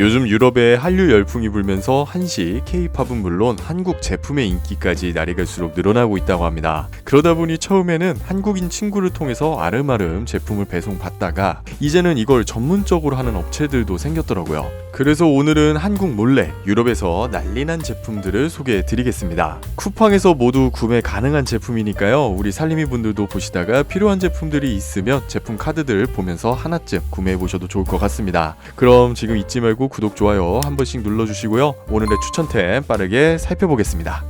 요즘 유럽에 한류 열풍이 불면서 한식, K-팝은 물론 한국 제품의 인기까지 날이 갈수록 늘어나고 있다고 합니다. 그러다 보니 처음에는 한국인 친구를 통해서 아름아름 제품을 배송받다가 이제는 이걸 전문적으로 하는 업체들도 생겼더라고요. 그래서 오늘은 한국 몰래 유럽에서 난리난 제품들을 소개해 드리겠습니다. 쿠팡에서 모두 구매 가능한 제품이니까요. 우리 살림이 분들도 보시다가 필요한 제품들이 있으면 제품 카드들 보면서 하나쯤 구매해 보셔도 좋을 것 같습니다. 그럼 지금 잊지 말고 구독, 좋아요 한 번씩 눌러주시고요. 오늘의 추천템 빠르게 살펴보겠습니다.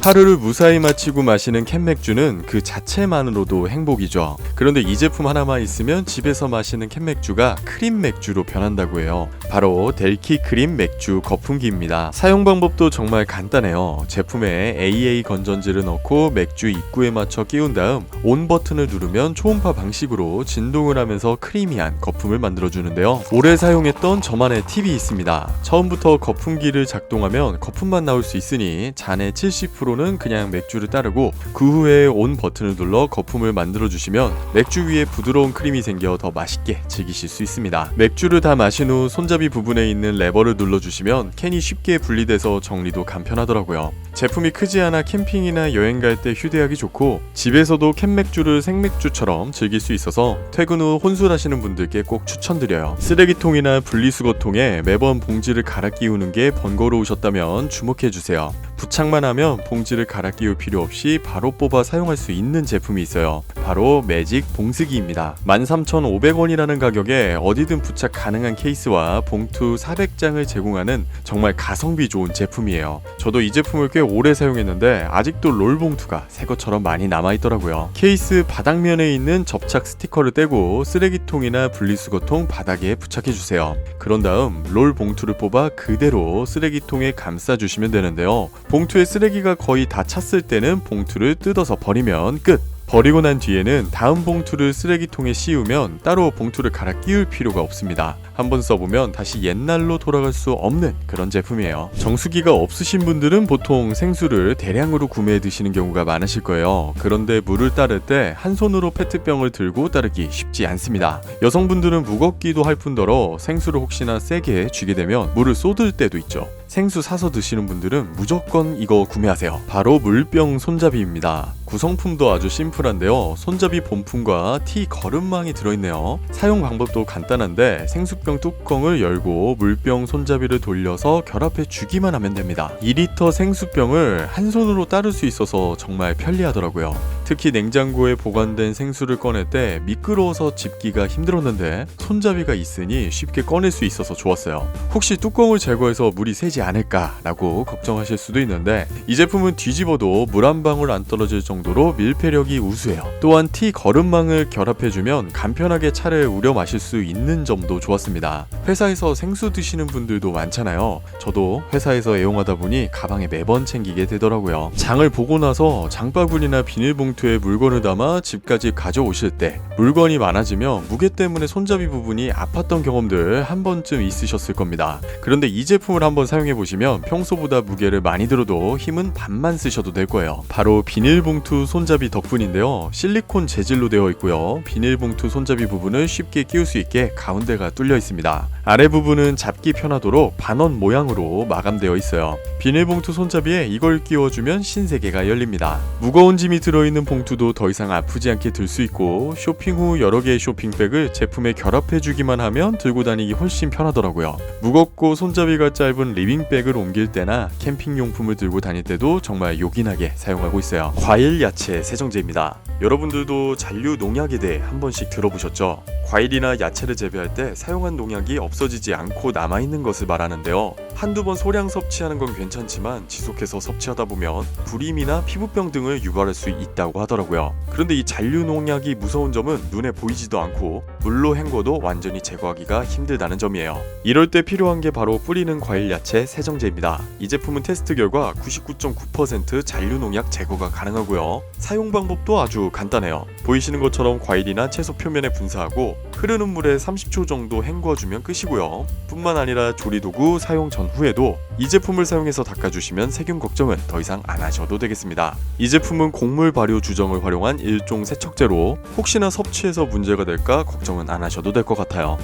하루를 무사히 마치고 마시는 캔맥주는 그 자체만으로도 행복이죠. 그런데 이 제품 하나만 있으면 집에서 마시는 캔맥주가 크림 맥주로 변한다고 해요. 바로 델키 크림 맥주 거품기입니다. 사용 방법도 정말 간단해요. 제품에 AA 건전지를 넣고 맥주 입구에 맞춰 끼운 다음 온 버튼을 누르면 초음파 방식으로 진동을 하면서 크리미한 거품을 만들어주는데요. 오래 사용했던 저만의 팁이 있습니다. 처음부터 거품기를 작동하면 거품만 나올 수 있으니 잔의 70%는 그냥 맥주를 따르고 그 후에 온 버튼을 눌러 거품을 만들어주시면 맥주 위에 부드러운 크림이 생겨 더 맛있게 즐기실 수 있습니다. 맥주를 다 마신 후 손잡이 부분에 있는 레버를 눌러주시면 캔이 쉽게 분리돼서 정리도 간편하더라고요. 제품이 크지 않아 캠핑이나 여행 갈 때 휴대하기 좋고 집에서도 캔맥주를 생맥주처럼 즐길 수 있어서 퇴근 후 혼술하시는 분들께 꼭 추천드려요. 쓰레기통이나 분리수거통에 매번 봉지를 갈아 끼우는 게 번거로우셨다면 주목해주세요. 부착만 하면 봉지를 갈아 끼울 필요 없이 바로 뽑아 사용할 수 있는 제품이 있어요. 바로 매직 봉쓰기입니다. 13,500원이라는 가격에 어디든 부착 가능한 케이스와 봉투 400장을 제공하는 정말 가성비 좋은 제품이에요. 저도 이 제품을 꽤 오래 사용했는데 아직도 롤 봉투가 새 것처럼 많이 남아있더라고요. 케이스 바닥면에 있는 접착 스티커를 떼고 쓰레기통이나 분리수거통 바닥에 부착해주세요. 그런 다음 롤 봉투를 뽑아 그대로 쓰레기통에 감싸주시면 되는데요. 봉투에 쓰레기가 거의 다 찼을 때는 봉투를 뜯어서 버리면 끝! 버리고 난 뒤에는 다음 봉투를 쓰레기통에 씌우면 따로 봉투를 갈아 끼울 필요가 없습니다. 한번 써보면 다시 옛날로 돌아갈 수 없는 그런 제품이에요. 정수기가 없으신 분들은 보통 생수를 대량으로 구매해 드시는 경우가 많으실 거예요. 그런데 물을 따를 때 한 손으로 페트병을 들고 따르기 쉽지 않습니다. 여성분들은 무겁기도 할 뿐더러 생수를 혹시나 세게 쥐게 되면 물을 쏟을 때도 있죠. 생수 사서 드시는 분들은 무조건 이거 구매하세요. 바로 물병 손잡이입니다. 구성품도 아주 심플한데요. 손잡이 본품과 티 거름망이 들어있네요. 사용 방법도 간단한데 생수병 뚜껑을 열고 물병 손잡이를 돌려서 결합해 주기만 하면 됩니다. 2리터 생수병을 한 손으로 따를 수 있어서 정말 편리하더라고요. 특히 냉장고에 보관된 생수를 꺼낼 때 미끄러워서 집기가 힘들었는데 손잡이가 있으니 쉽게 꺼낼 수 있어서 좋았어요. 혹시 뚜껑을 제거해서 물이 새지 않을까 라고 걱정하실 수도 있는데 이 제품은 뒤집어도 물 한 방울 안 떨어질 정도로 밀폐력이 우수해요. 또한 티 거름망을 결합해주면 간편하게 차를 우려 마실 수 있는 점도 좋았습니다. 회사에서 생수 드시는 분들도 많잖아요. 저도 회사에서 애용하다 보니 가방에 매번 챙기게 되더라고요. 장을 보고 나서 장바구니나 비닐봉투에 물건을 담아 집까지 가져오실 때 물건이 많아지면 무게 때문에 손잡이 부분이 아팠던 경험들 한 번쯤 있으셨을 겁니다. 그런데 이 제품을 한번 사용해보시면 평소보다 무게를 많이 들어도 힘은 반만 쓰셔도 될 거예요. 바로 비닐봉투 손잡이 덕분인데요. 실리콘 재질로 되어 있고요. 비닐봉투 손잡이 부분을 쉽게 끼울 수 있게 가운데가 뚫려 있습니다. 아래 부분은 잡기 편하도록 반원 모양으로 마감되어 있어요. 비닐봉투 손잡이에 이걸 끼워주면 신세계가 열립니다. 무거운 짐이 들어있는 봉투도 더 이상 아프지 않게 들 수 있고 쇼핑 후 여러 개의 쇼핑백을 제품에 결합해주기만 하면 들고 다니기 훨씬 편하더라고요. 무겁고 손잡이가 짧은 리빙백을 옮길 때나 캠핑용품을 들고 다닐 때도 정말 요긴하게 사용하고 있어요. 과일 야채 세정제입니다. 여러분들도 잔류 농약에 대해 한 번씩 들어보셨죠? 과일이나 야채를 재배할 때 사용한 농약이 없어지지 않고 남아있는 것을 말하는데요. 한두 번 소량 섭취하는 건 괜찮지만 지속해서 섭취하다 보면 불임이나 피부병 등을 유발할 수 있다고 하더라고요. 그런데 이 잔류 농약이 무서운 점은 눈에 보이지도 않고 물로 헹궈도 완전히 제거하기가 힘들다는 점이에요. 이럴 때 필요한 게 바로 뿌리는 과일 야채 세정제입니다. 이 제품은 테스트 결과 99.9% 잔류 농약 제거가 가능하고요. 사용 방법도 아주 아주 간단해요. 보이시는 것처럼 과일이나 채소 표면에 분사하고 흐르는 물에 30초 정도 헹궈주면 끝이고요. 뿐만 아니라 조리도구 사용 전후에도 이 제품을 사용해서 닦아주시면 세균 걱정은 더 이상 안 하셔도 되겠습니다. 이 제품은 곡물 발효 주정을 활용한 일종 세척제로 혹시나 섭취해서 문제가 될까 걱정은 안 하셔도 될 것 같아요.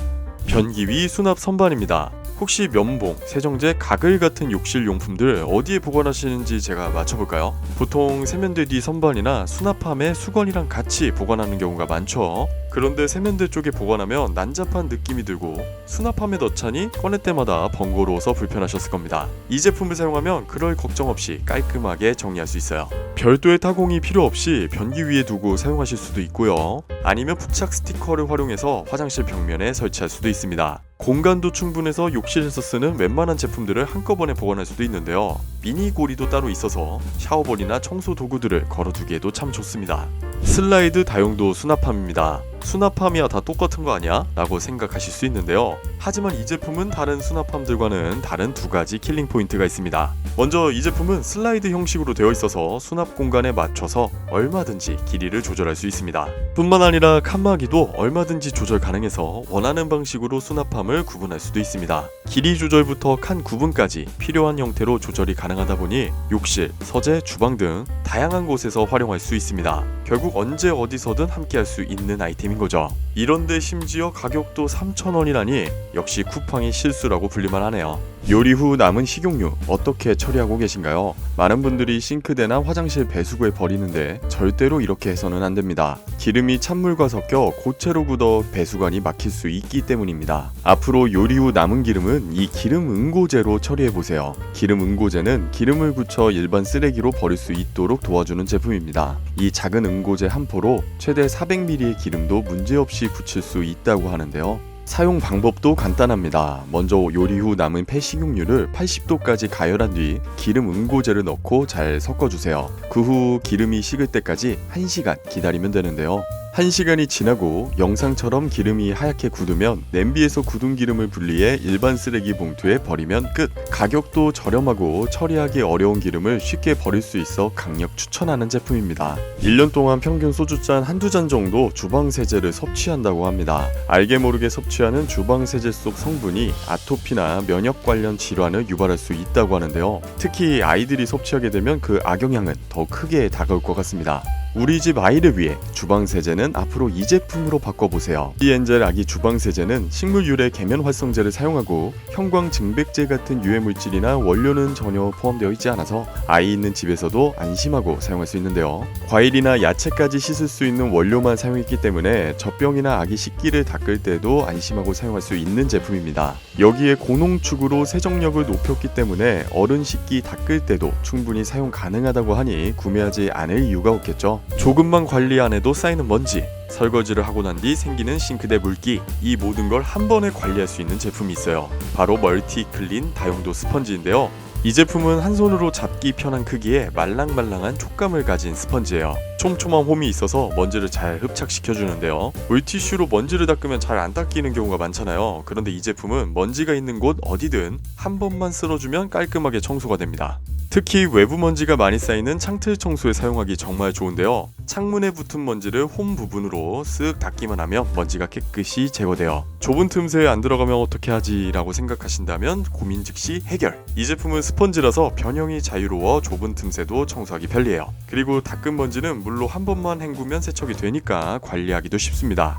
변기위 수납 선반입니다. 혹시 면봉, 세정제, 가글 같은 욕실 용품들 어디에 보관하시는지 제가 맞춰볼까요? 보통 세면대 뒤 선반이나 수납함에 수건이랑 같이 보관하는 경우가 많죠. 그런데 세면대 쪽에 보관하면 난잡한 느낌이 들고 수납함에 넣자니 꺼낼 때마다 번거로워서 불편하셨을 겁니다. 이 제품을 사용하면 그럴 걱정 없이 깔끔하게 정리할 수 있어요. 별도의 타공이 필요 없이 변기 위에 두고 사용하실 수도 있고요. 아니면 부착 스티커를 활용해서 화장실 벽면에 설치할 수도 있습니다. 공간도 충분해서 욕실에서 쓰는 웬만한 제품들을 한꺼번에 보관할 수도 있는데요. 미니 고리도 따로 있어서 샤워볼이나 청소 도구들을 걸어두기에도 참 좋습니다. 슬라이드 다용도 수납함입니다. 수납함이야 다 똑같은 거 아니야? 라고 생각하실 수 있는데요. 하지만 이 제품은 다른 수납함들과는 다른 두 가지 킬링 포인트가 있습니다. 먼저 이 제품은 슬라이드 형식으로 되어 있어서 수납 공간에 맞춰서 얼마든지 길이를 조절할 수 있습니다. 뿐만 아니라 칸막이도 얼마든지 조절 가능해서 원하는 방식으로 수납함을 구분할 수도 있습니다. 길이 조절부터 칸 구분까지 필요한 형태로 조절이 가능하다 보니 욕실, 서재, 주방 등 다양한 곳에서 활용할 수 있습니다. 결국 언제 어디서든 함께할 수 있는 아이템인 거죠. 이런데 심지어 가격도 3,000원이라니 역시 쿠팡의 실수라고 불릴만 하네요. 요리 후 남은 식용유 어떻게 처리하고 계신가요? 많은 분들이 싱크대나 화장실 배수구에 버리는데 절대로 이렇게 해서는 안 됩니다. 기름이 찬물과 섞여 고체로 굳어 배수관이 막힐 수 있기 때문입니다. 앞으로 요리 후 남은 기름은 이 기름 응고제로 처리해보세요. 기름 응고제는 기름을 굳혀 일반 쓰레기로 버릴 수 있도록 도와주는 제품입니다. 이 작은 응고제 한 포로 최대 400ml의 기름도 문제없이 굳힐 수 있다고 하는데요. 사용 방법도 간단합니다. 먼저 요리 후 남은 폐식용유를 80도까지 가열한 뒤 기름 응고제를 넣고 잘 섞어주세요. 그 후 기름이 식을 때까지 1시간 기다리면 되는데요. 1시간이 지나고 영상처럼 기름이 하얗게 굳으면 냄비에서 굳은 기름을 분리해 일반 쓰레기 봉투에 버리면 끝! 가격도 저렴하고 처리하기 어려운 기름을 쉽게 버릴 수 있어 강력 추천하는 제품입니다. 1년 동안 평균 소주잔 한두 잔 정도 주방세제를 섭취한다고 합니다. 알게 모르게 섭취하는 주방세제 속 성분이 아토피나 면역 관련 질환을 유발할 수 있다고 하는데요. 특히 아이들이 섭취하게 되면 그 악영향은 더 크게 다가올 것 같습니다. 우리 집 아이를 위해 주방세제는 앞으로 이 제품으로 바꿔보세요. 이엔젤 아기 주방세제는 식물 유래 계면 활성제를 사용하고 형광 증백제 같은 유해 물질이나 원료는 전혀 포함되어 있지 않아서 아이 있는 집에서도 안심하고 사용할 수 있는데요. 과일이나 야채까지 씻을 수 있는 원료만 사용했기 때문에 젖병이나 아기 식기를 닦을 때도 안심하고 사용할 수 있는 제품입니다. 여기에 고농축으로 세정력을 높였기 때문에 어른 식기 닦을 때도 충분히 사용 가능하다고 하니 구매하지 않을 이유가 없겠죠. 조금만 관리 안 해도 쌓이는 먼지, 설거지를 하고 난 뒤 생기는 싱크대 물기, 이 모든 걸 한 번에 관리할 수 있는 제품이 있어요. 바로 멀티 클린 다용도 스펀지인데요. 이 제품은 한 손으로 잡기 편한 크기에 말랑말랑한 촉감을 가진 스펀지예요. 촘촘한 홈이 있어서 먼지를 잘 흡착시켜주는데요. 물티슈로 먼지를 닦으면 잘 안 닦이는 경우가 많잖아요. 그런데 이 제품은 먼지가 있는 곳 어디든 한 번만 쓸어주면 깔끔하게 청소가 됩니다. 특히 외부 먼지가 많이 쌓이는 창틀 청소에 사용하기 정말 좋은데요. 창문에 붙은 먼지를 홈 부분으로 쓱 닦기만 하면 먼지가 깨끗이 제거돼요. 좁은 틈새에 안 들어가면 어떻게 하지? 라고 생각하신다면 고민 즉시 해결! 이 제품은 스펀지라서 변형이 자유로워 좁은 틈새도 청소하기 편리해요. 그리고 닦은 먼지는 물로 한 번만 헹구면 세척이 되니까 관리하기도 쉽습니다.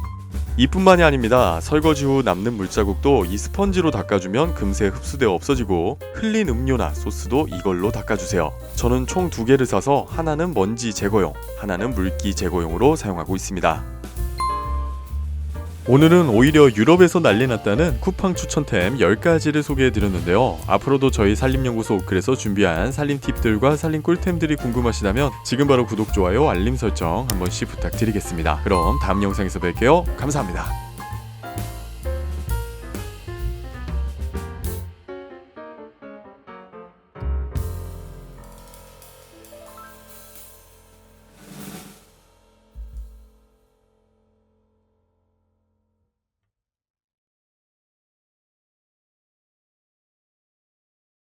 이뿐만이 아닙니다. 설거지 후 남는 물자국도 이 스펀지로 닦아주면 금세 흡수되어 없어지고 흘린 음료나 소스도 이걸로 닦아주세요. 저는 총 2개를 사서 하나는 먼지 제거용, 하나는 물기 제거용으로 사용하고 있습니다. 오늘은 오히려 유럽에서 난리 났다는 쿠팡 추천템 10가지를 소개해드렸는데요. 앞으로도 저희 산림연구소 오클에서 준비한 산림 팁들과 산림 꿀템들이 궁금하시다면 지금 바로 구독, 좋아요, 알림 설정 한 번씩 부탁드리겠습니다. 그럼 다음 영상에서 뵐게요. 감사합니다.